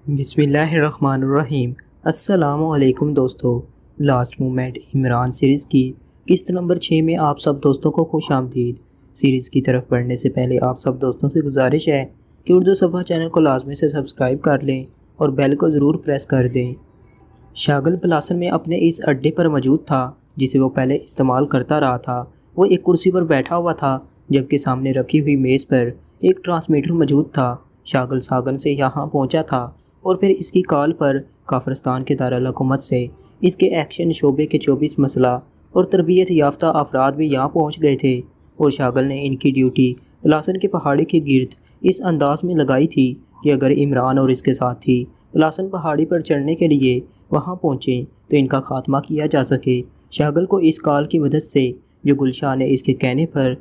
بسم اللہ الرحمن الرحیم۔ السلام علیکم دوستو، لاسٹ مومنٹ عمران سیریز کی قسط نمبر 6 میں آپ سب دوستوں کو خوش آمدید۔ سیریز کی طرف بڑھنے سے پہلے آپ سب دوستوں سے گزارش ہے کہ اردو صفحہ چینل کو لازمی سے سبسکرائب کر لیں اور بیل کو ضرور پریس کر دیں۔ شاگل پلاسن میں اپنے اس اڈے پر موجود تھا جسے وہ پہلے استعمال کرتا رہا تھا۔ وہ ایک کرسی پر بیٹھا ہوا تھا جبکہ سامنے رکھی ہوئی میز پر ایک ٹرانسمیٹر موجود تھا۔ شاگل ساگن سے یہاں پہنچا تھا اور پھر اس کی کال پر کافرستان کے دارالحکومت سے اس کے ایکشن شعبے کے 24 مسلح اور تربیت یافتہ افراد بھی یہاں پہنچ گئے تھے، اور شاگل نے ان کی ڈیوٹی پلاسن کے پہاڑی کے گرد اس انداز میں لگائی تھی کہ اگر عمران اور اس کے ساتھی پلاسن پہاڑی پر چڑھنے کے لیے وہاں پہنچیں تو ان کا خاتمہ کیا جا سکے۔ شاگل کو اس کال کی مدد سے جو گلشاہ نے اس کے کہنے پر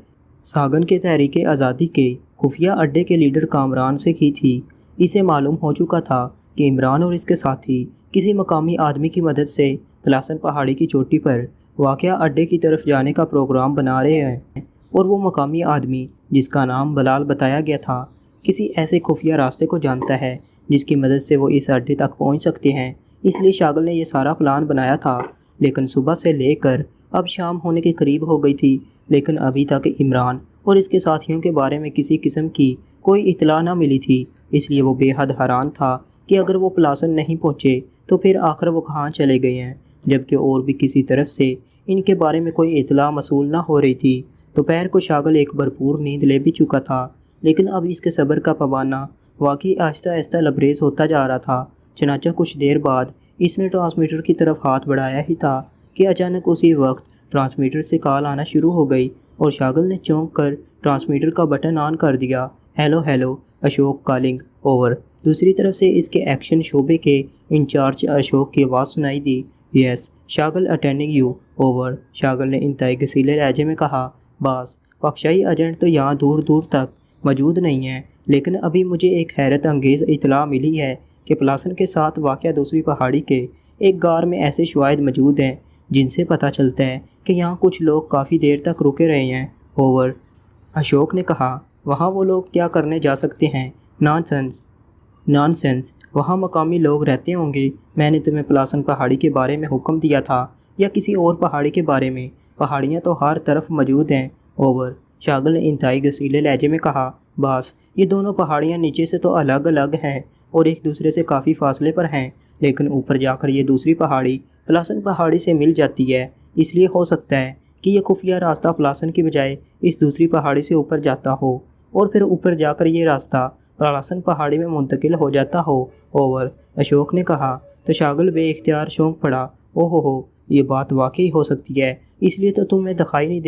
ساگن کے تحریک آزادی کے خفیہ اڈے کے لیڈر کامران سے کی تھی، اسے معلوم ہو چکا تھا کہ عمران اور اس کے ساتھی کسی مقامی آدمی کی مدد سے پلاسن پہاڑی کی چوٹی پر واقعہ اڈے کی طرف جانے کا پروگرام بنا رہے ہیں، اور وہ مقامی آدمی جس کا نام بلال بتایا گیا تھا کسی ایسے خفیہ راستے کو جانتا ہے جس کی مدد سے وہ اس اڈے تک پہنچ سکتے ہیں۔ اس لیے شاگل نے یہ سارا پلان بنایا تھا، لیکن صبح سے لے کر اب شام ہونے کے قریب ہو گئی تھی، لیکن ابھی تک عمران اور اس کے ساتھیوں کے بارے میں کسی قسم کی کوئی اطلاع نہ ملی تھی۔ اس لیے وہ بے حد حیران تھا کہ اگر وہ پلاسن نہیں پہنچے تو پھر آخر وہ کہاں چلے گئے ہیں، جبکہ اور بھی کسی طرف سے ان کے بارے میں کوئی اطلاع موصول نہ ہو رہی تھی۔ دوپہر کو شاگل ایک بھرپور نیند لے بھی چکا تھا، لیکن اب اس کے صبر کا پیمانہ واقعی آہستہ آہستہ لبریز ہوتا جا رہا تھا۔ چنانچہ کچھ دیر بعد اس نے ٹرانسمیٹر کی طرف ہاتھ بڑھایا ہی تھا کہ اچانک اسی وقت ٹرانسمیٹر سے کال آنا شروع ہو گئی، اور شاگل نے چونک کر ٹرانسمیٹر کا بٹن آن کر دیا۔ Hello hello Ashok calling over. دوسری طرف سے اس کے ایکشن شعبے کے انچارج اشوک کی آواز سنائی دی۔ یس Shagal attending you over. Shagal نے انتہائی گسیلے لہجے میں کہا، باس وحشائی ایجنٹ تو یہاں دور دور تک موجود نہیں ہیں، لیکن ابھی مجھے ایک حیرت انگیز اطلاع ملی ہے کہ پلاسن کے ساتھ واقع دوسری پہاڑی کے ایک غار میں ایسے شواہد موجود ہیں جن سے پتہ چلتا ہے کہ یہاں کچھ لوگ کافی دیر تک رکے رہے ہیں۔ اوور۔ اشوک نے کہا، وہاں وہ لوگ کیا کرنے جا سکتے ہیں؟ نان سینس، وہاں مقامی لوگ رہتے ہوں گے۔ میں نے تمہیں پلاسن پہاڑی کے بارے میں حکم دیا تھا یا کسی اور پہاڑی کے بارے میں؟ پہاڑیاں تو ہر طرف موجود ہیں۔ اوور۔ شاگل نے انتہائی گسیلے لہجے میں کہا، باس یہ دونوں پہاڑیاں نیچے سے تو الگ الگ ہیں اور ایک دوسرے سے کافی فاصلے پر ہیں، لیکن اوپر جا کر یہ دوسری پہاڑی پلاسن پہاڑی سے مل جاتی ہے۔ اس لیے ہو سکتا ہے کہ یہ خفیہ راستہ پلاسن کی بجائے اس دوسری پہاڑی سے اوپر جاتا ہو، اور پھر اوپر جا کر یہ راستہ پلاسن پہاڑی میں منتقل ہو جاتا ہو۔ اوور۔ اشوک نے کہا تو شاگل بے اختیار چونک پڑا۔ اوہو، یہ بات واقعی ہو سکتی ہے، اس لیے تو وہ تمہیں دکھائی نہیں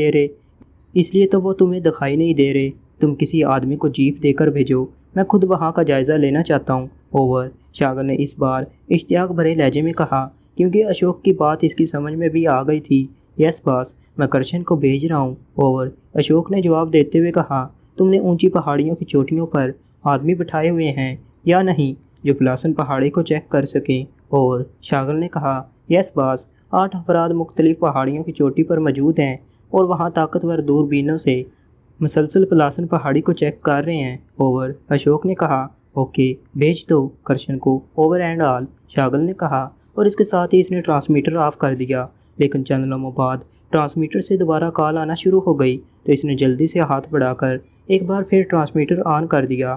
دے رہے۔ تم کسی آدمی کو جیپ دے کر بھیجو، میں خود وہاں کا جائزہ لینا چاہتا ہوں۔ اوور۔ شاگل نے اس بار اشتیاق بھرے لہجے میں کہا، کیونکہ اشوک کی بات اس کی سمجھ میں بھی آ گئی تھی۔ یس باس، میں کرشن کو بھیج رہا ہوں۔ اوور۔ اشوک نے جواب دیتے ہوئے کہا، تم نے اونچی پہاڑیوں کی چوٹیوں پر آدمی بٹھائے ہوئے ہیں یا نہیں جو پلاسن پہاڑی کو چیک کر سکیں؟ اور شاگل نے کہا، یس باس، 8 افراد مختلف پہاڑیوں کی چوٹی پر موجود ہیں اور وہاں طاقتور دوربینوں سے مسلسل پلاسن پہاڑی کو چیک کر رہے ہیں۔ اوور۔ اشوک نے کہا، اوکے بھیج دو کرشن کو، اوور اینڈ آل۔ شاگل نے کہا، اور اس کے ساتھ ہی اس نے ٹرانسمیٹر آف کر دیا، لیکن چند لمحوں بعد ٹرانسمیٹر سے دوبارہ کال آنا شروع ہو گئی تو اس نے جلدی سے ہاتھ بڑھا کر ایک بار پھر ٹرانسمیٹر آن کر دیا۔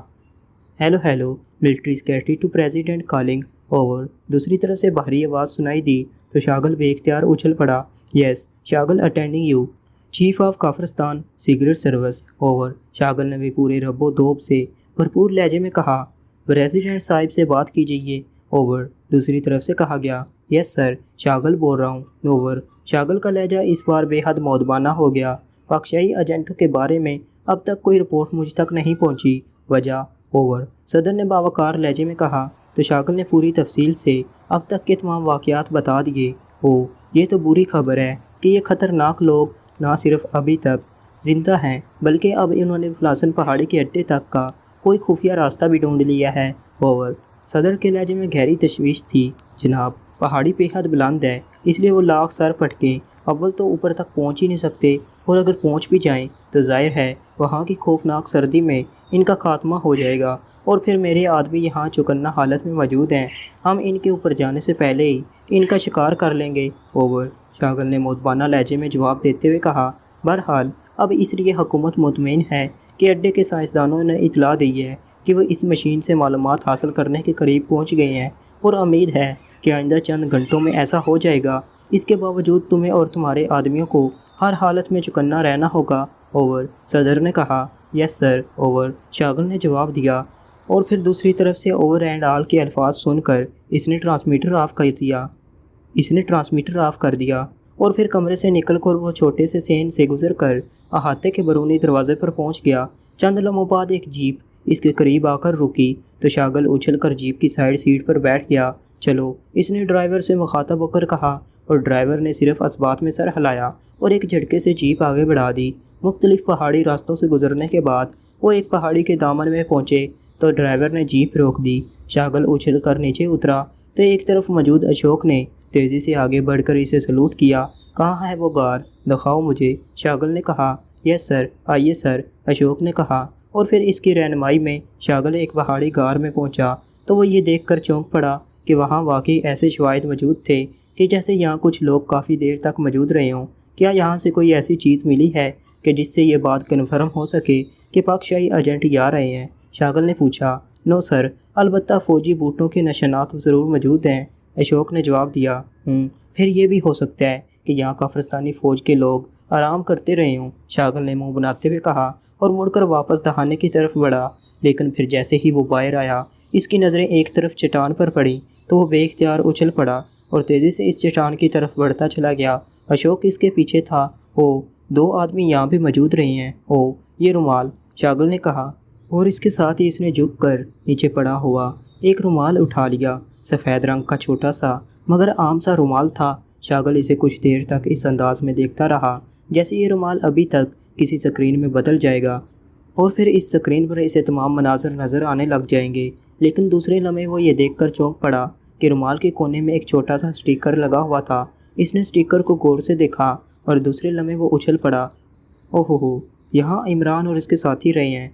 Hello hello military secretary to president calling over. دوسری طرف سے باہری آواز سنائی دی تو شاگل بے اختیار اچھل پڑا۔ Yes Shagal attending you, chief of Kafiristan secret service over. Shagal نے بھی پورے رب و دوب سے بھرپور لہجے میں کہا، پریزیڈنٹ صاحب سے بات کیجیے۔ اوور۔ دوسری طرف سے کہا گیا، یس سر شاگل بول رہا ہوں۔ اوور۔ شاگل کا لہجہ اس بار بے حد مؤدبانہ ہو گیا۔ وحشائی ایجنٹوں کے بارے میں اب تک کوئی رپورٹ مجھ تک نہیں پہنچی، وجہ؟ اوور۔ صدر نے باوقار لہجے میں کہا تو شاگل نے پوری تفصیل سے اب تک کے تمام واقعات بتا دیے۔ یہ تو بری خبر ہے کہ یہ خطرناک لوگ نہ صرف ابھی تک زندہ ہیں بلکہ اب انہوں نے پلاسن پہاڑی کے اڈے تک کا کوئی خفیہ راستہ بھی ڈھونڈ لیا ہے۔ اوور۔ صدر کے لہجے میں گہری تشویش تھی، جناب پہاڑی بے حد بلند ہے، اس لیے وہ لاکھ سر پھٹکیں اول تو اوپر تک پہنچ ہی نہیں سکتے، اور اگر پہنچ بھی جائیں تو ظاہر ہے وہاں کی خوفناک سردی میں ان کا خاتمہ ہو جائے گا اور پھر میرے آدمی یہاں چوکنا حالت میں موجود ہیں، ہم ان کے اوپر جانے سے پہلے ہی ان کا شکار کر لیں گے۔ اوور، شاغل نے مودبانہ لہجے میں جواب دیتے ہوئے کہا۔ بہرحال اب اس لیے حکومت مطمئن ہے کہ اڈے کے سائنسدانوں نے اطلاع دی ہے کہ وہ اس مشین سے معلومات حاصل کرنے کے قریب پہنچ گئے ہیں، اور امید ہے کہ آئندہ چند گھنٹوں میں ایسا ہو جائے گا۔ اس کے باوجود تمہیں اور تمہارے آدمیوں کو ہر حالت میں چوکنا رہنا ہوگا۔ اوور، صدر نے کہا۔ یس سر، اوور، شاغل نے جواب دیا، اور پھر دوسری طرف سے اوور اینڈ آل کے الفاظ سن کر اس نے ٹرانسمیٹر آف کر دیا اور پھر کمرے سے نکل کر وہ چھوٹے سے سین سے گزر کر احاطے کے برونی دروازے پر پہنچ گیا۔ چند لمحوں بعد ایک جیپ اس کے قریب آ کر رکی تو شاغل اچھل کر جیپ کی سائیڈ سیٹ پر بیٹھ گیا۔ چلو، اس نے ڈرائیور سے مخاطب ہو کر کہا، اور ڈرائیور نے صرف اسبات میں سر ہلایا اور ایک جھٹکے سے جیپ آگے بڑھا دی۔ مختلف پہاڑی راستوں سے گزرنے کے بعد وہ ایک پہاڑی کے دامن میں پہنچے تو ڈرائیور نے جیپ روک دی۔ شاغل اچھل کر نیچے اترا تو ایک طرف موجود اشوک نے تیزی سے آگے بڑھ کر اسے سلوٹ کیا۔ کہاں ہے وہ غار؟ دکھاؤ مجھے، شاغل نے کہا۔ یس سر، آئیے سر، اشوک نے کہا، اور پھر اس کی رہنمائی میں شاغل ایک پہاڑی غار میں پہنچا تو وہ یہ دیکھ کر چونک پڑا کہ وہاں واقعی ایسے شواہد موجود تھے کہ جیسے یہاں کچھ لوگ کافی دیر تک موجود رہے ہوں۔ کیا یہاں سے کوئی ایسی چیز ملی ہے کہ جس سے یہ بات کنفرم ہو سکے کہ پاک شاہی ایجنٹ یہ آ رہے ہیں؟ شاغل نے پوچھا۔ نو سر، البتہ فوجی بوٹوں کے نشانات ضرور موجود ہیں، اشوک نے جواب دیا۔ پھر یہ بھی ہو سکتا ہے کہ یہاں کافرستانی فوج کے لوگ آرام کرتے رہے ہوں، شاغل نے منہ بناتے ہوئے کہا اور مڑ کر واپس دہانے کی طرف بڑھا۔ لیکن پھر جیسے ہی وہ باہر آیا اس کی نظریں ایک طرف چٹان پر پڑیں تو وہ بے اختیار اچھل پڑا اور تیزی سے اس چٹان کی طرف بڑھتا چلا گیا۔ اشوک اس کے پیچھے تھا۔ دو آدمی یہاں بھی موجود رہے ہیں۔ یہ رومال، شاغل نے کہا، اور اس کے ساتھ ہی اس نے جھک کر نیچے پڑا ہوا ایک رومال اٹھا لیا۔ سفید رنگ کا چھوٹا سا مگر عام سا رومال تھا۔ شاغل اسے کچھ دیر تک اس انداز میں دیکھتا رہا جیسے یہ رومال ابھی تک کسی سکرین میں بدل جائے گا اور پھر اس سکرین پر اسے تمام مناظر نظر آنے لگ جائیں گے۔ لیکن دوسرے لمحے وہ یہ دیکھ کر چونک پڑا کہ رومال کے کونے میں ایک چھوٹا سا سٹیکر لگا ہوا تھا۔ اس نے سٹیکر کو غور سے دیکھا اور دوسرے لمحے وہ اچھل پڑا۔ یہاں عمران اور اس کے ساتھی رہے ہیں۔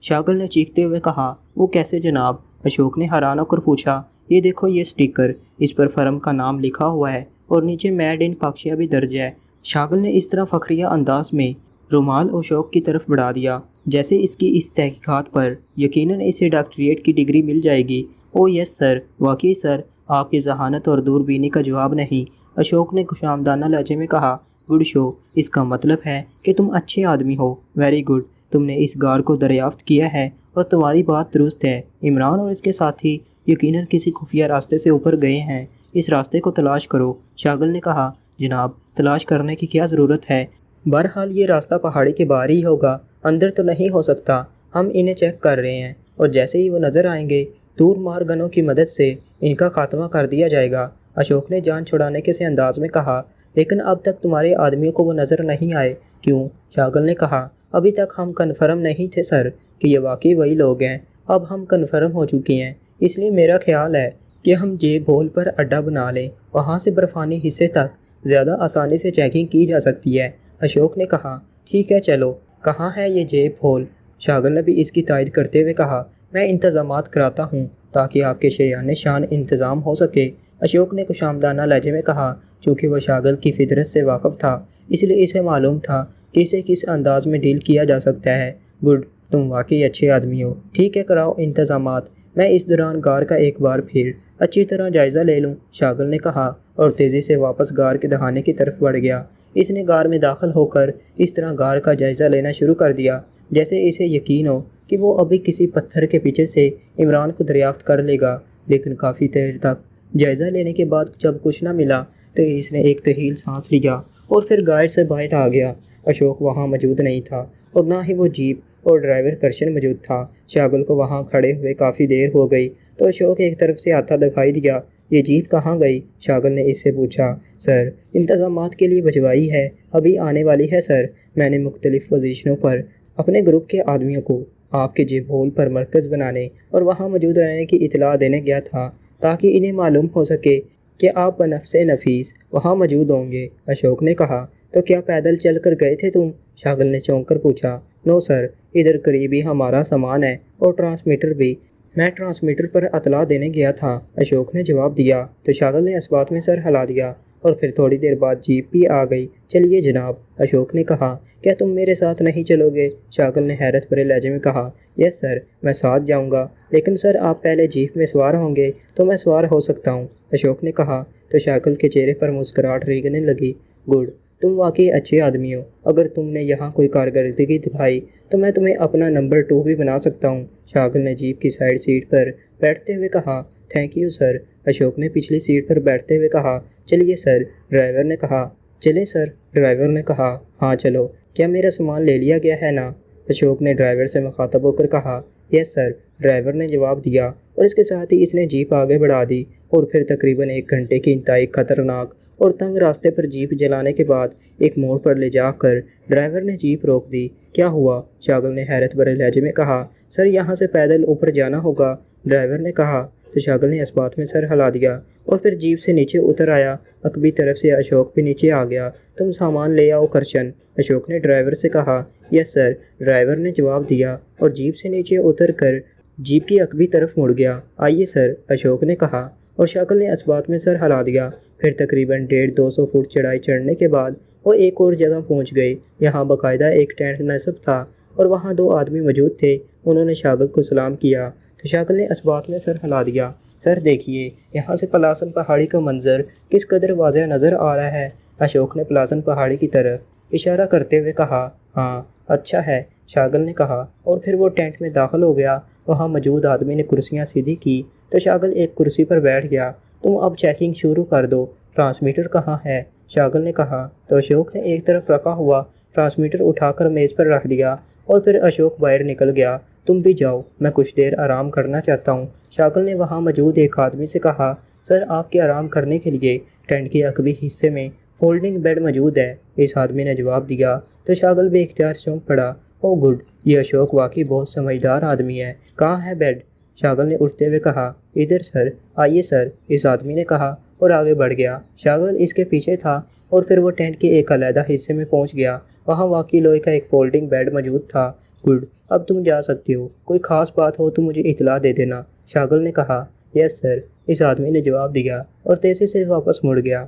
شاغل نے چیختے ہوئے کہا۔ وہ کیسے جناب؟ اشوک نے حیران ہو کر پوچھا۔ یہ دیکھو یہ سٹیکر، اس پر فرم کا نام لکھا ہوا ہے اور نیچے میڈ ان پاکشیا بھی درج ہے۔ شاغل نے اس طرح فخریہ انداز میں رومال اشوک کی طرف بڑھا دیا جیسے اس کی اس تحقیقات پر یقیناً اسے ڈاکٹریٹ کی ڈگری مل جائے گی۔ یس سر، واقعی سر، آپ کی ذہانت اور دور بینی کا جواب نہیں، اشوک نے خوشامدانہ لہجے میں کہا۔ گڈ شو، اس کا مطلب ہے کہ تم اچھے آدمی ہو۔ ویری گڈ، تم نے اس غار کو دریافت کیا ہے اور تمہاری بات درست ہے۔ عمران اور اس کے ساتھی یقیناً کسی خفیہ راستے سے اوپر گئے ہیں، اس راستے کو تلاش کرو، شاغل نے کہا۔ جناب، تلاش کرنے کی کیا ضرورت ہے؟ بہرحال یہ راستہ پہاڑی کے باہر ہی ہوگا، اندر تو نہیں ہو سکتا۔ ہم انہیں چیک کر رہے ہیں اور جیسے ہی وہ نظر آئیں گے دور مار گنوں کی مدد سے ان کا خاتمہ کر دیا جائے گا، اشوک نے جان چھڑانے کے سے انداز میں کہا۔ لیکن اب تک تمہارے آدمیوں کو وہ نظر نہیں آئے، کیوں؟ شاغل نے کہا۔ ابھی تک ہم کنفرم نہیں تھے سر کہ یہ واقعی وہی لوگ ہیں، اب ہم کنفرم ہو چکے ہیں، اس لیے میرا خیال ہے کہ ہم جیب ہول پر اڈا بنا لیں، وہاں سے برفانی حصے تک زیادہ آسانی سے چیکنگ کی جا سکتی ہے، اشوک نے کہا۔ ٹھیک ہے چلو، کہاں ہے یہ جیب ہول؟ شاغل نے بھی اس کی تائید کرتے ہوئے کہا۔ میں انتظامات کراتا ہوں تاکہ آپ کے شایان شان انتظام ہو سکے، اشوک نے خوشامدانہ لہجے میں کہا۔ چونکہ وہ شاغل کی فطرت سے واقف تھا اس لیے اسے معلوم تھا کہ اسے کس انداز میں ڈیل کیا جا سکتا ہے۔ گڈ، تم واقعی اچھے آدمی ہو، ٹھیک ہے کراؤ انتظامات، میں اس دوران غار کا ایک بار پھر اچھی طرح جائزہ لے لوں، شاغل نے کہا اور تیزی سے واپس غار کے دہانے کی طرف بڑھ گیا۔ اس نے غار میں داخل ہو کر اس طرح غار کا جائزہ لینا شروع کر دیا جیسے اسے یقین ہو کہ وہ ابھی کسی پتھر کے پیچھے سے عمران کو دریافت کر لے گا۔ لیکن کافی دیر تک جائزہ لینے کے بعد جب کچھ نہ ملا تو اس نے ایک طویل سانس لیا اور پھر گائیڈ سے باہر آ گیا۔ اشوک وہاں موجود نہیں تھا اور نہ ہی وہ جیپ اور ڈرائیور کرشن موجود تھا۔ شاغل کو وہاں کھڑے ہوئے کافی دیر ہو گئی تو اشوک ایک طرف سے آتا دکھائی دیا۔ یہ جیپ کہاں گئی؟ شاغل نے اس سے پوچھا۔ سر، انتظامات کے لیے بھجوائی ہے، ابھی آنے والی ہے سر۔ میں نے مختلف پوزیشنوں پر اپنے گروپ کے آدمیوں کو آپ کے جیب ہول پر مرکز بنانے اور وہاں موجود رہنے کی اطلاع دینے گیا تھا تاکہ انہیں معلوم ہو سکے کہ آپ بنفس نفیس وہاں موجود ہوں گے، اشوک نے کہا۔ تو کیا پیدل چل کر گئے تھے تم؟ شاغل نے چونک کر پوچھا۔ نو سر، ادھر قریب ہی ہمارا سامان ہے اور ٹرانسمیٹر بھی، میں ٹرانسمیٹر پر اطلاع دینے گیا تھا، اشوک نے جواب دیا۔ تو شاغل نے اس بات میں سر ہلا دیا اور پھر تھوڑی دیر بعد جیپ بھی آ گئی۔ چلیے جناب، اشوک نے کہا۔ کیا تم میرے ساتھ نہیں چلو گے؟ شاغل نے حیرت بھرے لہجے میں کہا۔ یس سر، میں ساتھ جاؤں گا، لیکن سر آپ پہلے جیپ میں سوار ہوں گے تو میں سوار ہو سکتا ہوں، اشوک نے کہا۔ تو شاغل کے چہرے پر مسکراہٹ ریگنے لگی۔ گڈ، تم واقعی اچھے آدمی ہو، اگر تم نے یہاں کوئی کارکردگی دکھائی تو میں تمہیں اپنا نمبر 2 بھی بنا سکتا ہوں، شاغل نے جیپ کی سائیڈ سیٹ پر بیٹھتے ہوئے کہا۔ تھینک یو سر، اشوک نے پچھلی سیٹ پر بیٹھتے ہوئے کہا۔ چلیے سر، ڈرائیور نے کہا۔ چلیں سر، ڈرائیور نے کہا۔ ہاں چلو، کیا میرا سامان لے لیا گیا ہے نا؟ اشوک نے ڈرائیور سے مخاطب ہو کر کہا۔ یس سر، ڈرائیور نے جواب دیا، اور اس کے ساتھ ہی اس نے جیپ آگے بڑھا دی اور پھر تقریباً 1 گھنٹے کی انتہائی خطرناک اور تنگ راستے پر جیپ جلانے کے بعد ایک موڑ پر لے جا کر ڈرائیور نے جیپ روک دی۔ کیا ہوا؟ شاغل نے حیرت بھرے لہجے میں کہا۔ سر، یہاں سے پیدل اوپر جانا ہوگا، ڈرائیور نے کہا۔ تو شاغل نے اس بات میں سر ہلا دیا اور پھر جیپ سے نیچے اتر آیا۔ عقبی طرف سے اشوک بھی نیچے آ گیا۔ تم سامان لے آؤ کرشن، اشوک نے ڈرائیور سے کہا۔ یس سر، ڈرائیور نے جواب دیا اور جیپ سے نیچے اتر کر جیپ کی عقبی طرف مڑ گیا۔ آئیے سر، اشوک نے کہا اور شاغل نے اس بات میں سر ہلا دیا۔ پھر تقریباً 150-200 فٹ چڑھائی چڑھنے کے بعد وہ ایک اور جگہ پہنچ گئے۔ یہاں باقاعدہ ایک ٹینٹ نصب تھا اور وہاں 2 آدمی موجود تھے۔ انہوں نے شاغل کو سلام کیا تو شاغل نے اس بات میں سر ہلا دیا۔ سر دیکھیے، یہاں سے پلاسن پہاڑی کا منظر کس قدر واضح نظر آ رہا ہے، اشوک نے پلاسن پہاڑی کی طرف اشارہ کرتے ہوئے کہا۔ ہاں اچھا ہے، شاغل نے کہا اور پھر وہ ٹینٹ میں داخل ہو گیا۔ وہاں موجود آدمی نے کرسیاں سیدھی کی تو شاغل ایک کرسی پر بیٹھ گیا۔ تم اب چیکنگ شروع کر دو، ٹرانسمیٹر کہاں ہے، شاغل نے کہا۔ تو اشوک نے ایک طرف رکھا ہوا ٹرانسمیٹر اٹھا کر میز پر رکھ دیا اور پھر اشوک باہر نکل گیا۔ تم بھی جاؤ، میں کچھ دیر آرام کرنا چاہتا ہوں، شاغل نے وہاں موجود ایک آدمی سے کہا۔ سر، آپ کے آرام کرنے کے لیے ٹینٹ کے عقبی حصے میں فولڈنگ بیڈ موجود ہے، اس آدمی نے جواب دیا۔ تو شاغل بے اختیار چونک پڑا۔ او گڈ، یہ اشوک واقعی بہت سمجھدار آدمی ہے، کہاں ہے بیڈ، شاغل نے اٹھتے ہوئے کہا۔ ادھر سر، آئیے سر، اس آدمی نے کہا اور آگے بڑھ گیا۔ شاغل اس کے پیچھے تھا اور پھر وہ ٹینٹ کے ایک علیحدہ حصے میں پہنچ گیا۔ وہاں واقعی لوہے کا ایک فولڈنگ بیڈ موجود تھا۔ گڈ، اب تم جا سکتے ہو، کوئی خاص بات ہو تو مجھے اطلاع دے دینا، شاغل نے کہا۔ یس سر، اس آدمی نے جواب دیا اور تیزی سے واپس مڑ گیا۔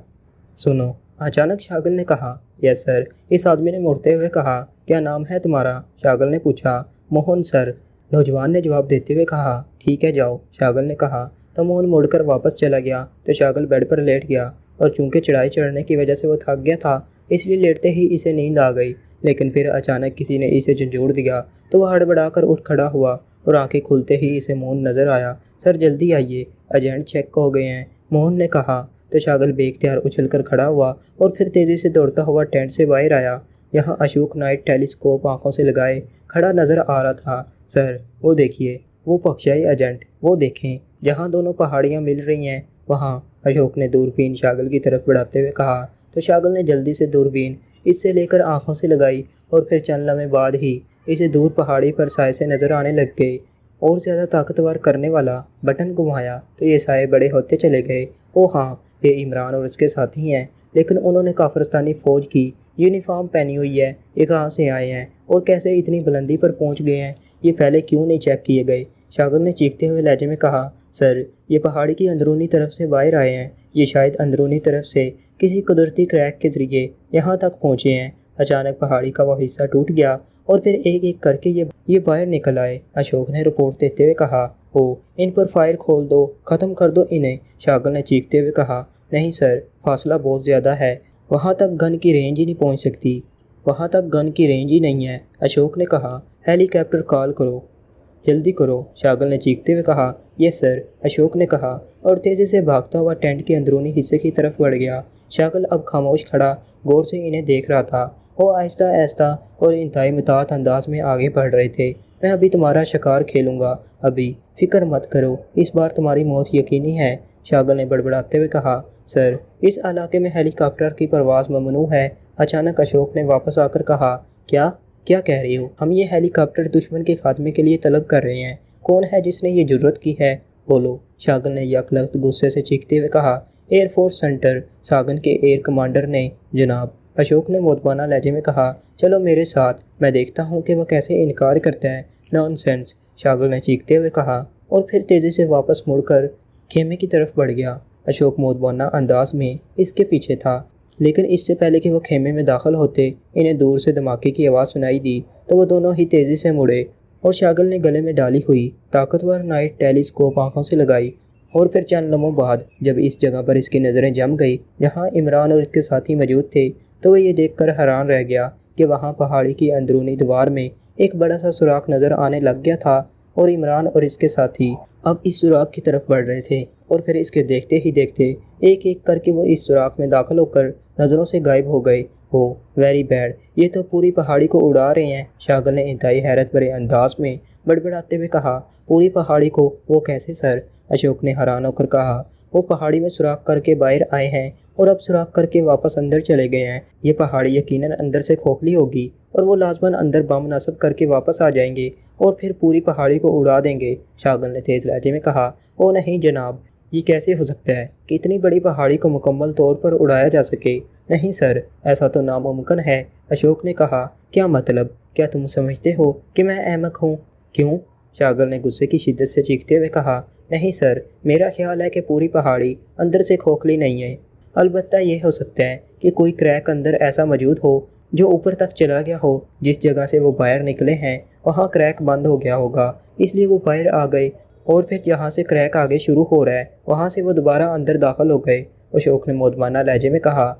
سنو، اچانک شاغل نے کہا۔ یس سر، اس آدمی نے مڑتے ہوئے کہا۔ کیا نام ہے تمہارا، شاغل نے پوچھا۔ موہن سر، نوجوان نے جواب دیتے ہوئے کہا۔ ٹھیک ہے جاؤ، شاغل نے کہا۔ تو موہن مڑ کر واپس چلا گیا تو شاغل بیڈ پر لیٹ گیا اور چونکہ چڑھائی چڑھنے کی وجہ سے وہ تھک گیا تھا اس لیے لیٹتے ہی اسے نیند آ گئی، لیکن پھر اچانک کسی نے اسے جھنجھوڑ دیا تو وہ ہڑبڑا کر اٹھ کھڑا ہوا اور آنکھیں کھلتے ہی اسے موہن نظر آیا۔ سر جلدی آئیے، ایجنٹ چیک ہو گئے ہیں، موہن نے کہا۔ تو شاغل بے اختیار اچھل کر کھڑا ہوا اور پھر تیزی سے دوڑتا ہوا ٹینٹ سے باہر آیا۔ یہاں اشوک نائٹ ٹیلیسکوپ آنکھوں سے لگائے کھڑا نظر آ رہا تھا۔ سر وہ دیکھیے، وہ پکشائی ایجنٹ، وہ دیکھیں جہاں دونوں پہاڑیاں مل رہی ہیں وہاں، اشوک نے دوربین شاغل کی طرف بڑھاتے ہوئے کہا۔ تو شاغل نے جلدی سے دوربین اس سے لے کر آنکھوں سے لگائی اور پھر چند لمحے بعد ہی اسے دور پہاڑی پر سائے سے نظر آنے لگ گئے اور زیادہ طاقتور کرنے والا بٹن گھمایا تو یہ سائے بڑے ہوتے چلے گئے۔ او ہاں، یہ عمران اور اس کے ساتھی ہیں، لیکن انہوں نے کافرستانی فوج کی یونیفارم پہنی ہوئی ہے، یہ کہاں سے آئے ہیں اور کیسے اتنی بلندی پر پہنچ گئے ہیں، یہ پہلے کیوں نہیں چیک کیے گئے، شاغل نے چیختے ہوئے لہجے میں کہا۔ سر یہ پہاڑی کی اندرونی طرف سے باہر آئے ہیں، یہ شاید اندرونی طرف سے کسی قدرتی کریک کے ذریعے یہاں تک پہنچے ہیں۔ اچانک پہاڑی کا وہ حصہ ٹوٹ گیا اور پھر ایک ایک کر کے یہ باہر نکل آئے، اشوک نے رپورٹ دیتے ہوئے کہا۔ او، ان پر فائر کھول دو، ختم کر دو انہیں، شاغل نے چیختے ہوئے کہا۔ نہیں سر، فاصلہ بہت زیادہ ہے، وہاں تک گن کی رینج ہی نہیں پہنچ سکتی، وہاں تک گن کی رینج ہی نہیں ہے، اشوک نے کہا۔ ہیلی کاپٹر کال کرو، جلدی کرو، شاغل نے چیختے ہوئے کہا۔ یس سر، اشوک نے کہا اور تیزی سے بھاگتا ہوا ٹینٹ کے اندرونی حصے کی طرف بڑھ گیا۔ شاغل اب خاموش کھڑا غور سے انہیں دیکھ رہا تھا۔ وہ آہستہ آہستہ اور انتہائی متاحت انداز میں آگے بڑھ رہے تھے۔ میں ابھی تمہارا شکار کھیلوں گا، ابھی فکر مت کرو، اس بار تمہاری موت یقینی ہے، شاغل نے بڑبڑاتے ہوئے کہا۔ سر اس علاقے میں ہیلی کاپٹر کی پرواز ممنوع ہے، اچانک اشوک نے واپس آ کر کہا۔ کیا کہہ رہی ہو؟ ہم یہ ہیلی کاپٹر دشمن کے خاتمے کے لیے طلب کر رہے ہیں، کون ہے جس نے یہ جرت کی ہے، بولو، شاغل نے یک لخت غصے سے چیختے ہوئے کہا۔ ایئر فورس سینٹر، ساگن کے ایئر کمانڈر نے، جناب، اشوک نے مودبانہ لہجے میں کہا، چلو میرے ساتھ، میں دیکھتا ہوں کہ وہ کیسے انکار کرتا ہے۔ نان سینس، شاغل نے چیختے ہوئے کہا، اور پھر تیزی سے واپس مڑ کر خیمے کی طرف بڑھ گیا۔ اشوک مودبانہ انداز میں اس کے پیچھے تھا، لیکن اس سے پہلے کہ وہ خیمے میں داخل ہوتے انہیں دور سے دھماکے کی آواز سنائی دی تو وہ دونوں ہی تیزی سے مڑے، اور شاغل نے گلے میں ڈالی ہوئی طاقتور نائٹ ٹیلیسکوپ آنکھوں سے لگائی، اور پھر چند لمحوں بعد جب اس جگہ پر اس کی نظریں جم گئی جہاں عمران اور اس کے ساتھی موجود تھے تو وہ یہ دیکھ کر حیران رہ گیا کہ وہاں پہاڑی کی اندرونی دیوار میں ایک بڑا سا سوراخ نظر آنے لگ گیا تھا، اور عمران اور اس کے ساتھی اب اس سوراخ کی طرف بڑھ رہے تھے، اور پھر اس کے دیکھتے ہی دیکھتے ایک ایک کر کے وہ اس سوراخ میں داخل ہو کر نظروں سے غائب ہو گئے۔ ہو ویری بیڈ، یہ تو پوری پہاڑی کو اڑا رہے ہیں، شاغل نے انتہائی حیرت بھرے انداز میں بڑبڑاتے ہوئے کہا۔ پوری پہاڑی کو؟ وہ کیسے سر؟ اشوک نے حیران ہو کر کہا، وہ پہاڑی میں سوراخ کر کے باہر آئے ہیں اور اب سوراخ کر کے واپس اندر چلے گئے ہیں۔ یہ پہاڑی یقیناً اندر سے کھوکھلی ہوگی اور وہ لازماً اندر بم نصب کر کے واپس آ جائیں گے اور پھر پوری پہاڑی کو اڑا دیں گے، شاغل نے تیز لہجے میں کہا۔ او نہیں جناب، یہ کیسے ہو سکتا ہے کہ اتنی بڑی پہاڑی کو مکمل طور پر اڑایا جا سکے؟ نہیں سر، ایسا تو ناممکن ہے، اشوک نے کہا۔ کیا مطلب؟ کیا تم سمجھتے ہو کہ میں احمق ہوں؟ کیوں؟ شاغل نے غصے کی شدت سے چیختے ہوئے کہا۔ نہیں سر، میرا خیال ہے کہ پوری پہاڑی اندر سے کھوکھلی نہیں ہے، البتہ یہ ہو سکتا ہے کہ کوئی کریک اندر ایسا موجود ہو جو اوپر تک چلا گیا ہو، جس جگہ سے وہ باہر نکلے ہیں وہاں کریک بند ہو گیا ہوگا، اس لیے وہ باہر آ گئے، اور پھر جہاں سے کریک آگے شروع ہو رہا ہے وہاں سے وہ دوبارہ اندر داخل ہو گئے، اشوک نے مودبانہ لہجے میں کہا۔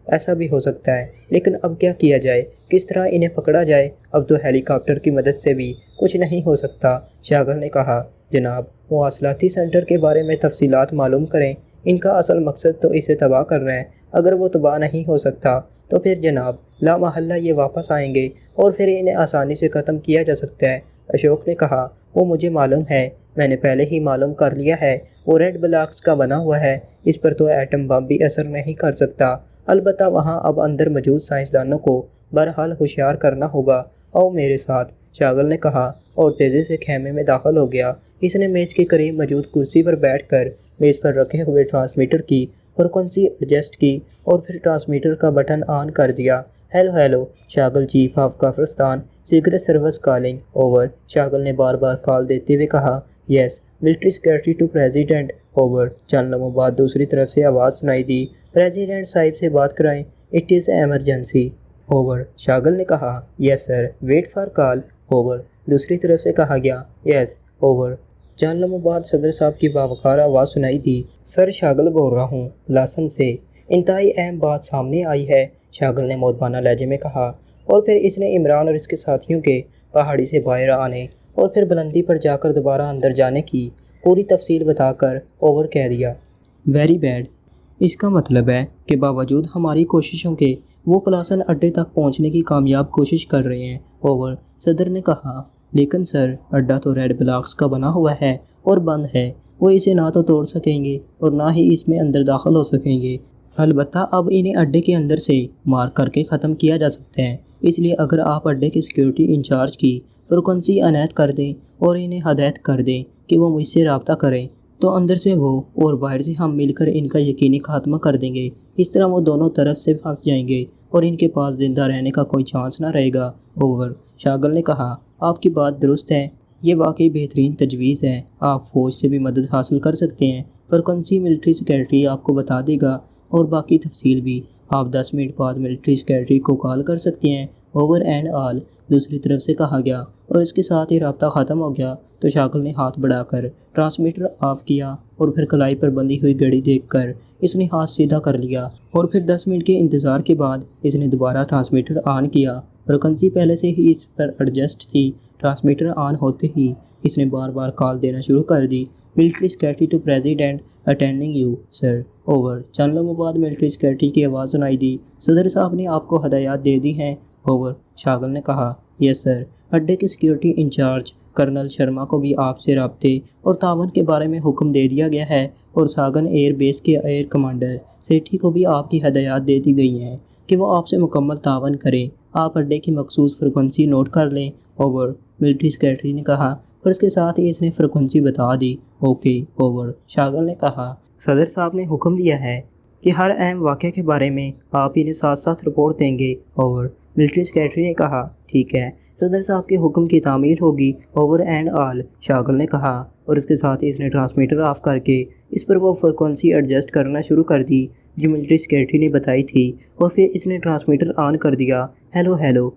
ایسا بھی ہو سکتا ہے، لیکن اب کیا کیا جائے؟ کس طرح انہیں پکڑا جائے؟ اب تو ہیلی کاپٹر کی مدد سے بھی کچھ نہیں ہو سکتا، شاغل نے کہا۔ جناب، مواصلاتی سینٹر کے بارے میں تفصیلات معلوم کریں، ان کا اصل مقصد تو اسے تباہ کرنا ہے، اگر وہ تباہ نہیں ہو سکتا تو پھر جناب لا محالہ یہ واپس آئیں گے اور پھر انہیں آسانی سے ختم کیا جا سکتا ہے، اشوک نے کہا۔ وہ مجھے معلوم ہے، میں نے پہلے ہی معلوم کر لیا ہے، وہ ریڈ بلاکس کا بنا ہوا ہے، اس پر تو ایٹم بم بھی اثر نہیں کر سکتا، البتہ وہاں اب اندر موجود سائنسدانوں کو بہرحال ہوشیار کرنا ہوگا، آؤ میرے ساتھ، شاغل نے کہا، اور تیزی سے خیمے میں داخل ہو گیا۔ اس نے میز کے قریب موجود کرسی پر بیٹھ کر میز پر رکھے ہوئے ٹرانسمیٹر کی فریکوئنسی ایڈجسٹ کی اور پھر ٹرانسمیٹر کا بٹن آن کر دیا۔ Hello hello, Shaghal chief of Kafiristan, secret service calling, over, Shaghal نے بار بار کال دیتے ہوئے کہا۔ Yes, military secretary to president, over. چند لمحوں بعد دوسری طرف سے آواز سنائی دی، پریزیڈنٹ صاحب سے بات کرائیں، it is emergency, over, Shaghal نے کہا۔ یس سر، ویٹ فار کال، اوور، دوسری طرف سے کہا گیا۔ یس، اوور۔ چند لمحوں بعد صدر صاحب کی باوقار آواز سنائی دی، سر شاغل بول رہا ہوں، لاسن سے، انتہائی اہم بات سامنے آئی ہے، شاغل نے مودبانہ لہجے میں کہا، اور پھر اس نے عمران اور اس کے ساتھیوں کے پہاڑی سے باہر آنے اور پھر بلندی پر جا کر دوبارہ اندر جانے کی پوری تفصیل بتا کر اوور کہہ دیا۔ ویری بیڈ، اس کا مطلب ہے کہ باوجود ہماری کوششوں کے وہ پلاسن اڈے تک پہنچنے کی کامیاب کوشش کر رہے ہیں، اوور، صدر نے کہا۔ لیکن سر، اڈا تو ریڈ بلاکس کا بنا ہوا ہے اور بند ہے، وہ اسے نہ تو توڑ سکیں گے اور نہ ہی اس میں اندر داخل ہو سکیں گے، البتہ اب انہیں اڈے کے اندر سے مار کر کے ختم کیا جا سکتا ہے، اس لیے اگر آپ اڈے کے سیکیورٹی انچارج کی فریکوئنسی عنایت کر دیں اور انہیں ہدایت کر دیں کہ وہ مجھ سے رابطہ کریں تو اندر سے وہ اور باہر سے ہم مل کر ان کا یقینی خاتمہ کر دیں گے، اس طرح وہ دونوں طرف سے پھنس جائیں گے اور ان کے پاس زندہ رہنے کا کوئی چانس نہ رہے گا، اوور، شاغل نے کہا۔ آپ کی بات درست ہے، یہ واقعی بہترین تجویز ہے، آپ فوج سے بھی مدد حاصل کر سکتے ہیں، فریکوئنسی ملٹری سیکرٹری آپ کو بتا دے گا اور باقی تفصیل بھی، آپ 10 منٹ بعد ملٹری سیکرٹری کو کال کر سکتے ہیں، اوور اینڈ آل، دوسری طرف سے کہا گیا، اور اس کے ساتھ ہی رابطہ ختم ہو گیا تو شاغل نے ہاتھ بڑھا کر ٹرانسمیٹر آف کیا اور پھر کلائی پر بندھی ہوئی گھڑی دیکھ کر اس نے ہاتھ سیدھا کر لیا اور پھر 10 منٹ کے انتظار کے بعد اس نے دوبارہ ٹرانسمیٹر آن کیا، فریکوئنسی پہلے سے ہی اس پر ایڈجسٹ تھی، ٹرانسمیٹر آن ہوتے ہی اس نے بار بار کال دینا شروع کر دی، military secretary to president attending you sir, over, چند لمحوں بعد ملٹری سیکرٹری کی آواز سنائی دی، صدر صاحب نے آپ کو ہدایات دے دی ہیں، اوور، شاغل نے کہا۔ یس سر، اڈے کے سیکیورٹی انچارج کرنل شرما کو بھی آپ سے رابطے اور تعاون کے بارے میں حکم دے دیا گیا ہے اور ساگن ایئر بیس کے ایئر کمانڈر سیٹھی کو بھی آپ کی ہدایات دے دی گئی ہیں کہ وہ آپ سے مکمل تعاون کریں، آپ اڈے کی مخصوص فریکوئنسی نوٹ کر لیں، اوور، ملٹری سیکرٹری نے کہا، اور اس کے ساتھ ہی اس نے فریکوئنسی بتا دی، اوکے، اوور، شاغل نے کہا۔ صدر صاحب نے حکم دیا ہے کہ ہر اہم واقعے کے بارے میں آپ انہیں ساتھ ساتھ رپورٹ دیں گے۔ اور ملٹری سیکریٹری نے کہا ٹھیک ہے، صدر صاحب کے حکم کی تعمیل ہوگی، اوور اینڈ آل، شاغل نے کہا، اور اس کے ساتھ ہی اس نے ٹرانسمیٹر آف کر کے اس پر وہ فریکوینسی ایڈجسٹ کرنا شروع کر دی جو ملٹری سیکریٹری نے بتائی تھی، اور پھر اس نے ٹرانسمیٹر آن کر دیا۔ Hello hello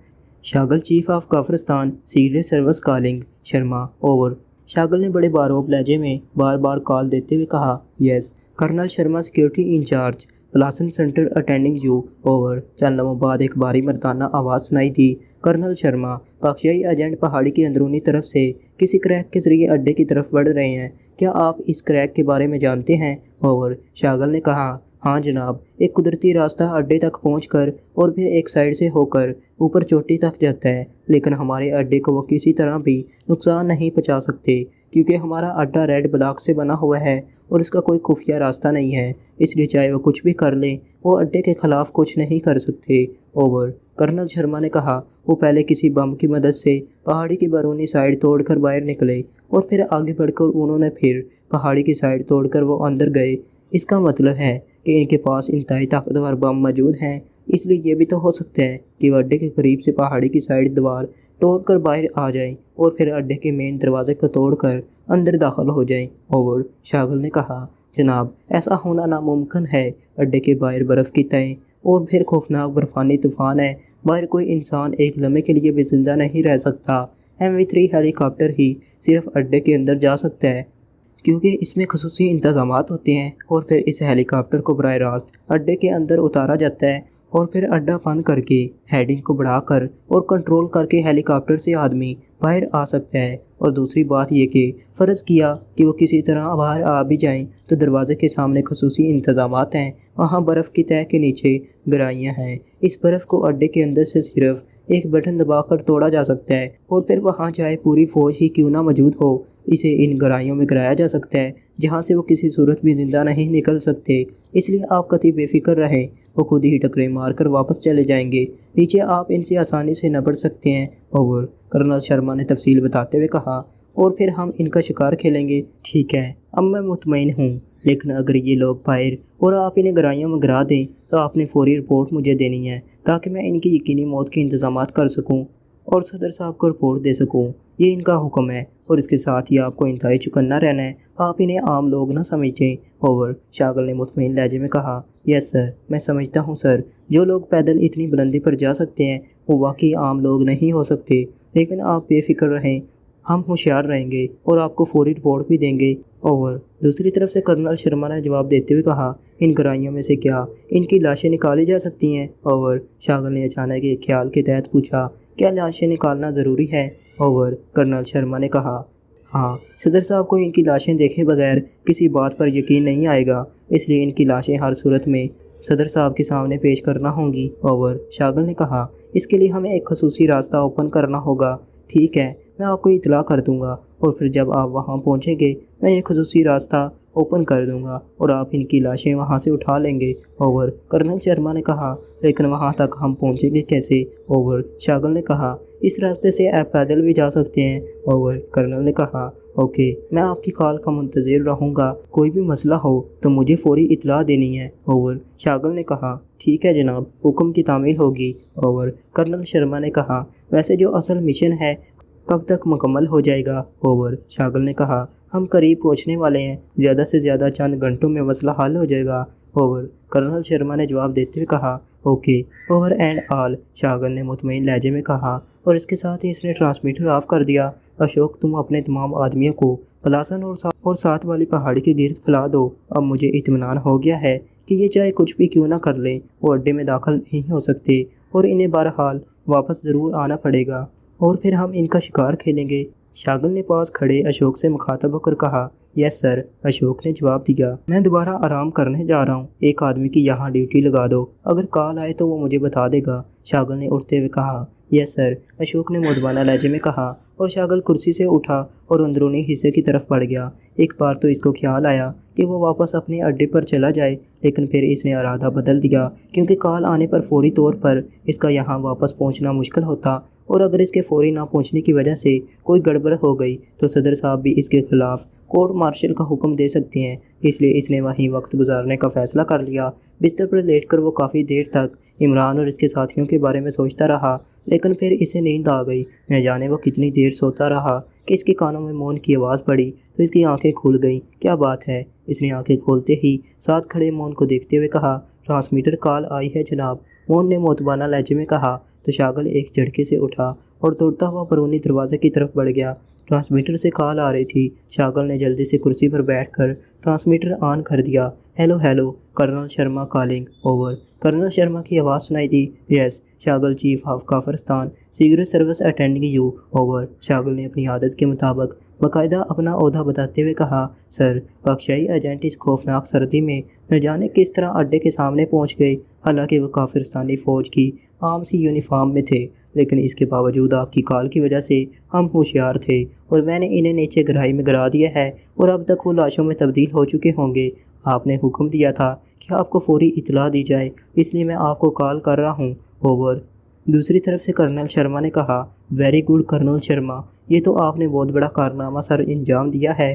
Shaghal, chief of Kafiristan secret service calling, Sharma, over. Shaghal نے بڑے باروب لہجے میں بار بار کال دیتے ہوئے کہا yes colonel Sharma, security incharge, پلاسن سینٹر اٹینڈنگ یو، اوور۔ چند لمحوں بعد ایک بھاری مردانہ آواز سنائی دی، کرنل شرما، پاکشائی ایجنٹ پہاڑی کی اندرونی طرف سے کسی کریک کے ذریعے اڈے کی طرف بڑھ رہے ہیں، کیا آپ اس کریک کے بارے میں جانتے ہیں؟ اوور۔ شاغل نے کہا ہاں جناب، ایک قدرتی راستہ اڈے تک پہنچ کر اور پھر ایک سائڈ سے ہو کر اوپر چوٹی تک جاتا ہے، لیکن ہمارے اڈے کو وہ کسی طرح بھی نقصان نہیں پہنچا سکتے کیونکہ ہمارا اڈا ریڈ بلاک سے بنا ہوا ہے اور اس کا کوئی خفیہ راستہ نہیں ہے، اس لیے چاہے وہ کچھ بھی کر لیں وہ اڈے کے خلاف کچھ نہیں کر سکتے۔ اوور۔ کرنل شرما نے کہا وہ پہلے کسی بم کی مدد سے پہاڑی کی بیرونی سائڈ توڑ کر باہر نکلے اور پھر آگے بڑھ کر انہوں نے پھر پہاڑی کی سائڈ توڑ کر وہ اندر گئے۔ اس کا مطلب ہے کہ ان کے پاس انتہائی طاقتور بم موجود ہیں، اس لیے یہ بھی تو ہو سکتا ہے کہ وہ اڈے کے قریب سے پہاڑی کی سائڈ دیوار توڑ کر باہر آ جائیں اور پھر اڈے کے مین دروازے کو توڑ کر اندر داخل ہو جائیں۔ اوور۔ شاغل نے کہا جناب، ایسا ہونا ناممکن ہے، اڈے کے باہر برف کی تہیں اور پھر خوفناک برفانی طوفان ہے، باہر کوئی انسان ایک لمحے کے لیے بھی زندہ نہیں رہ سکتا۔ MV3 ہیلی کاپٹر ہی صرف اڈے کے اندر جا سکتا ہے کیونکہ اس میں خصوصی انتظامات ہوتے ہیں، اور پھر اس ہیلی کاپٹر کو براہ راست اڈے کے اندر اتارا جاتا ہے اور پھر اڈا بند کر کے ہیڈنگ کو بڑھا کر اور کنٹرول کر کے ہیلی کاپٹر سے آدمی باہر آ سکتا ہے۔ اور دوسری بات یہ کہ فرض کیا کہ وہ کسی طرح باہر آ بھی جائیں تو دروازے کے سامنے خصوصی انتظامات ہیں، وہاں برف کی تہہ کے نیچے گرائیاں ہیں، اس برف کو اڈے کے اندر سے صرف ایک بٹن دبا کر توڑا جا سکتا ہے، اور پھر وہاں چاہے پوری فوج ہی کیوں نہ موجود ہو اسے ان گرائیوں میں گرایا جا سکتا ہے جہاں سے وہ کسی صورت بھی زندہ نہیں نکل سکتے۔ اس لیے آپ قطعی بے فکر رہیں، وہ خود ہی ٹکرے مار کر واپس چلے جائیں گے، نیچے آپ ان سے آسانی سے نبڑ سکتے ہیں۔ اوور۔ کرنل شرما نے تفصیل بتاتے ہوئے کہا اور پھر ہم ان کا شکار کھیلیں گے۔ ٹھیک ہے، اب میں مطمئن ہوں، لیکن اگر یہ لوگ باہر اور آپ انہیں گرائیوں میں گرا دیں تو آپ نے فوری رپورٹ مجھے دینی ہے تاکہ میں ان کی یقینی موت کے انتظامات کر سکوں اور صدر صاحب کو رپورٹ دے سکوں، یہ ان کا حکم ہے، اور اس کے ساتھ ہی آپ کو انتہائی چوکنا رہنا ہے، آپ انہیں عام لوگ نہ سمجھیں۔ اوور۔ شاغل نے مطمئن لہجے میں کہا یس سر، میں سمجھتا ہوں سر، جو لوگ پیدل اتنی بلندی پر جا سکتے ہیں وہ واقعی عام لوگ نہیں ہو سکتے، لیکن آپ بے فکر رہیں، ہم ہوشیار رہیں گے اور آپ کو فوری رپورٹ بھی دیں گے۔ اوور۔ دوسری طرف سے کرنل شرما نے جواب دیتے ہوئے کہا ان گرائیوں میں سے کیا ان کی لاشیں نکالی جا سکتی ہیں؟ اوور۔ شاغل نے اچانک ایک خیال کے تحت پوچھا کیا لاشیں نکالنا ضروری ہے؟ اوور۔ کرنل شرما نے کہا ہاں، صدر صاحب کو ان کی لاشیں دیکھے بغیر کسی بات پر یقین نہیں آئے گا، اس لیے ان کی لاشیں ہر صورت میں صدر صاحب کے سامنے پیش کرنا ہوں گی۔ اوور۔ شاغل نے کہا اس کے لیے ہمیں ایک خصوصی راستہ اوپن کرنا ہوگا۔ ٹھیک ہے، میں آپ کو اطلاع کر دوں گا، اور پھر جب آپ وہاں پہنچیں گے میں یہ خصوصی راستہ اوپن کر دوں گا اور آپ ان کی لاشیں وہاں سے اٹھا لیں گے۔ اوور۔ کرنل شرما نے کہا لیکن وہاں تک ہم پہنچیں گے کیسے؟ اوور۔ شاغل نے کہا اس راستے سے آپ پیدل بھی جا سکتے ہیں۔ اوور۔ کرنل نے کہا اوکے، میں آپ کی کال کا منتظر رہوں گا، کوئی بھی مسئلہ ہو تو مجھے فوری اطلاع دینی ہے۔ اوور۔ شاغل نے کہا ٹھیک ہے جناب، حکم کی تعمیل ہوگی۔ اوور۔ کرنل شرما نے کہا ویسے جو اصل مشن ہے کب تک مکمل ہو جائے گا؟ اوور۔ شاغل نے کہا ہم قریب پہنچنے والے ہیں، زیادہ سے زیادہ چند گھنٹوں میں مسئلہ حل ہو جائے گا۔ اوور۔ کرنل شرما نے جواب دیتے ہوئے کہا اوکے، اوور اینڈ آل، شاغل نے مطمئن لہجے میں کہا، اور اس کے ساتھ ہی اس نے ٹرانسمیٹر آف کر دیا۔ اشوک، تم اپنے تمام آدمیوں کو پلاسن اور ساتھ والی پہاڑی کے گرد پھیلا دو، اب مجھے اطمینان ہو گیا ہے کہ یہ چاہے کچھ بھی کیوں نہ کر لیں وہ اڈے میں داخل نہیں ہو سکتے اور انہیں بہرحال واپس ضرور آنا پڑے گا، اور پھر ہم ان کا شکار کھیلیں گے۔ شاغل نے پاس کھڑے اشوک سے مخاطب ہو کر کہا یس سر۔ اشوک نے جواب دیا میں دوبارہ آرام کرنے جا رہا ہوں، ایک آدمی کی یہاں ڈیوٹی لگا دو، اگر کال آئے تو وہ مجھے بتا دے گا۔ شاغل نے اٹھتے ہوئے کہا یس سر۔ اشوک نے مؤدبانہ لہجے میں کہا، اور شاغل کرسی سے اٹھا اور اندرونی حصے کی طرف بڑھ گیا۔ ایک بار تو اس کو خیال آیا کہ وہ واپس اپنے اڈے پر چلا جائے، لیکن پھر اس نے ارادہ بدل دیا کیونکہ کال آنے پر فوری طور پر اس کا یہاں واپس پہنچنا مشکل ہوتا، اور اگر اس کے فوری نہ پہنچنے کی وجہ سے کوئی گڑبڑ ہو گئی تو صدر صاحب بھی اس کے خلاف کورٹ مارشل کا حکم دے سکتے ہیں۔ اس لیے اس نے وہیں وقت گزارنے کا فیصلہ کر لیا۔ بستر پر لیٹ کر وہ کافی دیر تک عمران اور اس کے ساتھیوں کے بارے میں سوچتا رہا، لیکن پھر اسے نیند آ گئی۔ نہ جانے وہ کتنی دیر سوتا رہا کہ اس کے کانوں میں مون کی آواز پڑی تو اس کی آنکھیں کھل گئیں۔ کیا بات ہے؟ اس نے آنکھیں کھولتے ہی ساتھ کھڑے مون کو دیکھتے ہوئے کہا، ٹرانسمیٹر کال آئی ہے جناب، مون نے معتبانہ لہجے میں کہا تو شاغل ایک جھٹکے سے اٹھا اور دوڑتا ہوا برونی دروازے کی طرف بڑھ گیا۔ ٹرانسمیٹر سے کال آ رہی تھی۔ شاغل نے جلدی سے کرسی پر بیٹھ کر ٹرانسمیٹر آن کر دیا۔ Hello hello, colonel Sharma calling, over. Colonel Sharma کی آواز سنائی دی۔ Yes Shaghal, chief of Kafiristan secret service attending you, over. Shaghal نے اپنی عادت کے مطابق باقاعدہ اپنا عہدہ بتاتے ہوئے کہا، سر، پاکشاہی ایجنٹ اس خوفناک سردی میں نہ جانے کس طرح اڈے کے سامنے پہنچ گئے، حالانکہ وہ کافرستانی فوج کی عام سی یونیفارم میں تھے، لیکن اس کے باوجود آپ کی کال کی وجہ سے ہم ہوشیار تھے اور میں نے انہیں نیچے گہرائی میں گرا دیا ہے اور اب تک وہ لاشوں میں تبدیل ہو چکے ہوں گے۔ آپ نے حکم دیا تھا کہ آپ کو فوری اطلاع دی جائے، اس لیے میں آپ کو کال کر رہا ہوں، اوور۔ دوسری طرف سے کرنل شرما نے کہا، ویری گڈ کرنل شرما، یہ تو آپ نے بہت بڑا کارنامہ سر انجام دیا ہے،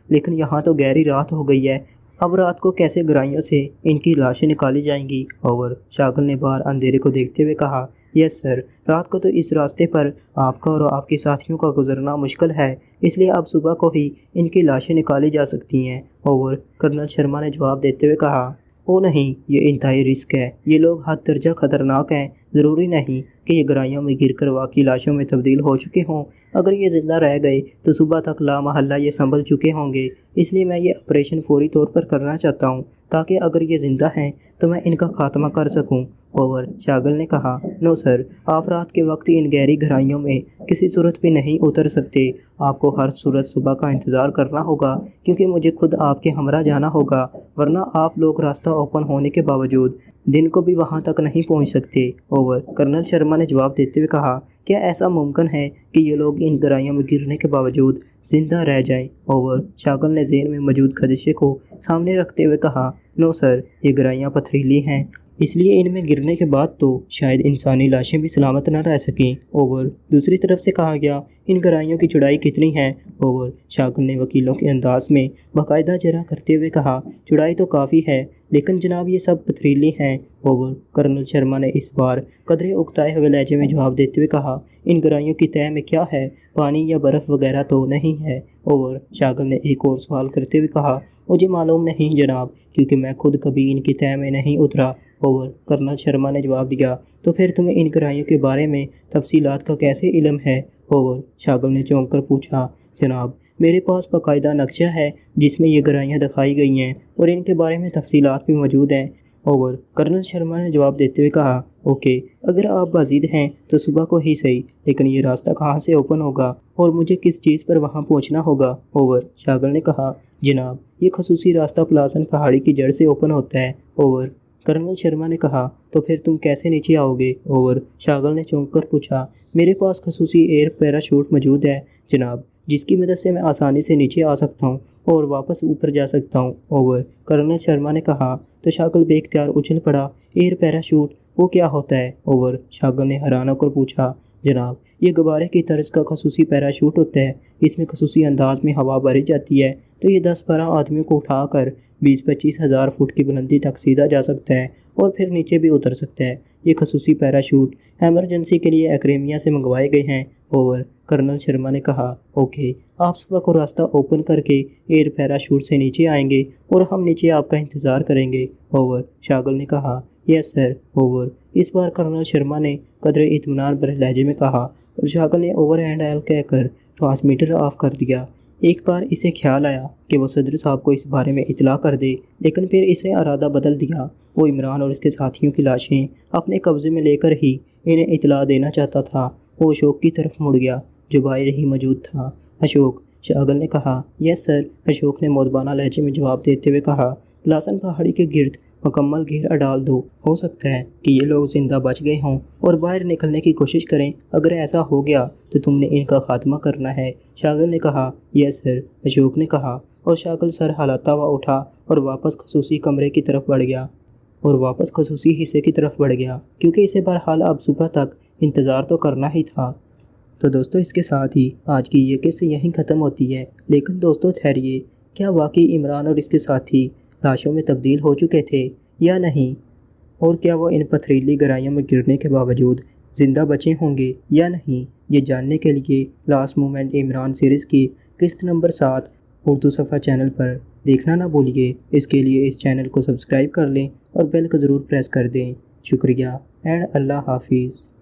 لیکن یہاں تو گہری رات ہو گئی ہے، اب رات کو کیسے گہرائیوں سے ان کی لاشیں نکالی جائیں گی، اوور۔ شاغل نے باہر اندھیرے کو دیکھتے ہوئے کہا، یس سر، رات کو تو اس راستے پر آپ کا اور آپ کے ساتھیوں کا گزرنا مشکل ہے، اس لیے اب صبح کو ہی ان کی لاشیں نکالی جا سکتی ہیں، اوور۔ کرنل شرما نے جواب دیتے ہوئے کہا، او نہیں، یہ انتہائی رسک ہے، یہ لوگ حد درجہ خطرناک ہیں، ضروری نہیں کہ یہ گہرائیوں میں گر کر واقعی لاشوں میں تبدیل ہو چکے ہوں، اگر یہ زندہ رہ گئے تو صبح تک لا محلہ یہ سنبھل چکے ہوں گے، اس لیے میں یہ آپریشن فوری طور پر کرنا چاہتا ہوں تاکہ اگر یہ زندہ ہیں تو میں ان کا خاتمہ کر سکوں، اوور۔ شاغل نے کہا، نو سر، آپ رات کے وقت ان گہری گہرائیوں میں کسی صورت پہ نہیں اتر سکتے، آپ کو ہر صورت صبح کا انتظار کرنا ہوگا کیونکہ مجھے خود آپ کے ہمراہ جانا ہوگا، ورنہ آپ لوگ راستہ اوپن ہونے کے باوجود دن کو بھی وہاں تک نہیں پہنچ سکتے، اوور۔ کرنل شرما نے جواب دیتے ہوئے کہا، کیا ایسا ممکن ہے کہ یہ لوگ ان گہرائیوں میں گرنے کے باوجود زندہ رہ جائیں، اوور۔ شاغل نے ذہن میں موجود خدشے کو سامنے رکھتے ہوئے کہا، نو سر، یہ گہرائیاں پتھریلی ہیں، اس لیے ان میں گرنے کے بعد تو شاید انسانی لاشیں بھی سلامت نہ رہ سکیں، اوور۔ دوسری طرف سے کہا گیا، ان گہرائیوں کی چوڑائی کتنی ہے، اوور۔ شاغل نے وکیلوں کے انداز میں باقاعدہ جرح کرتے ہوئے کہا، چوڑائی تو کافی ہے لیکن جناب یہ سب پتھریلی ہیں، اوور۔ کرنل شرما نے اس بار قدرے اکتائے ہوئے لہجے میں جواب دیتے ہوئے کہا، ان گہرائیوں کی تہہ میں کیا ہے، پانی یا برف وغیرہ تو نہیں ہے، اوور۔ شاغل نے ایک اور سوال کرتے ہوئے کہا، مجھے معلوم نہیں جناب، کیونکہ میں خود کبھی ان کی تہہ میں نہیں اترا، اوور۔ کرنل شرما نے جواب دیا، تو پھر تمہیں ان گہرائیوں کے بارے میں تفصیلات کا کیسے علم ہے، اوور۔ شاغل نے چونک کر پوچھا، جناب، میرے پاس باقاعدہ نقشہ ہے جس میں یہ گہرائیاں دکھائی گئی ہیں اور ان کے بارے میں تفصیلات بھی موجود ہیں، اوور۔ کرنل شرما نے جواب دیتے ہوئے کہا، اوکے، اگر آپ بازید ہیں تو صبح کو ہی صحیح، لیکن یہ راستہ کہاں سے اوپن ہوگا اور مجھے کس چیز پر وہاں پہنچنا ہوگا، اوور۔ شاغل نے کہا، جناب، یہ خصوصی راستہ پلاسن پہاڑی کی جڑ سے اوپن ہوتا ہے، اوور۔ کرنل شرما نے کہا، تو پھر تم کیسے نیچے آؤ گے، اوور۔ شاغل نے چونک کر پوچھا، میرے پاس خصوصی ایئر پیراشوٹ موجود ہے جناب، جس کی مدد سے میں آسانی سے نیچے آ سکتا ہوں اور واپس اوپر جا سکتا ہوں، اوور۔ کرنل شرما نے کہا تو شاغل بے اختیار اچھل پڑا، ایئر پیراشوٹ وہ کیا ہوتا ہے، اوور۔ شاغل نے حیران ہو کر پوچھا، جناب، یہ غبارے کی طرز کا خصوصی پیراشوٹ ہوتا ہے، اس میں خصوصی انداز میں ہوا بھری جاتی ہے تو یہ 10-12 آدمیوں کو اٹھا کر 20-25 ہزار فٹ کی بلندی تک سیدھا جا سکتا ہے اور پھر نیچے بھی اتر سکتا ہے، یہ خصوصی پیراشوٹ ایمرجنسی کے لیے ایکریمیا سے منگوائے گئے ہیں، اوور۔ کرنل شرما نے کہا، اوکے، آپ صبح کو راستہ اوپن کر کے ایئر پیراشوٹ سے نیچے آئیں گے اور ہم نیچے آپ کا انتظار کریں گے، اوور۔ شاغل نے کہا، یس سر، اوور۔ اس بار کرنل شرما نے قدرے اطمینان بھرے لہجے میں کہا اور شاغل نے اوور ہینڈ ایل کہہ کر ٹرانسمیٹر آف کر دیا۔ ایک بار اسے خیال آیا کہ وہ صدر صاحب کو اس بارے میں اطلاع کر دے، لیکن پھر اس نے ارادہ بدل دیا، وہ عمران اور اس کے ساتھیوں کی لاشیں اپنے قبضے میں لے کر ہی انہیں اطلاع دینا چاہتا تھا۔ وہ اشوک کی طرف مڑ گیا جو باہر ہی موجود تھا۔ اشوک، شاغل نے کہا، یس سر، اشوک نے مودبانہ لہجے میں جواب دیتے ہوئے کہا، لاسن پہاڑی کے گرد مکمل گھیرا ڈال دو۔ ہو سکتا ہے کہ یہ لوگ زندہ بچ گئے ہوں اور باہر نکلنے کی کوشش کریں۔ اگر ایسا ہو گیا تو تم نے ان کا خاتمہ کرنا ہے۔ شاغل نے کہا، یس سر، اشوک نے کہا، اور شاغل سر ہلاتا ہوا اٹھا اور واپس خصوصی کمرے کی طرف بڑھ گیا کیونکہ اسے بہرحال اب صبح تک انتظار تو کرنا ہی تھا۔ تو دوستو اس کے ساتھ ہی آج کی یہ قصہ یہیں ختم ہوتی ہے۔ لیکن دوستو ٹھہریے، کیا واقعی عمران اور اس کے ساتھی لاشوں میں تبدیل ہو چکے تھے یا نہیں؟ اور کیا وہ ان پتھریلی گہرائیوں میں گرنے کے باوجود زندہ بچے ہوں گے یا نہیں؟ یہ جاننے کے لیے لاسٹ مومنٹ عمران سیریز کی قسط نمبر 7 اردو صفحہ چینل پر دیکھنا نہ بھولیے۔ اس کے لیے اس چینل کو سبسکرائب کر لیں اور بیل کو ضرور پریس کر دیں۔ شکریہ اینڈ اللہ حافظ۔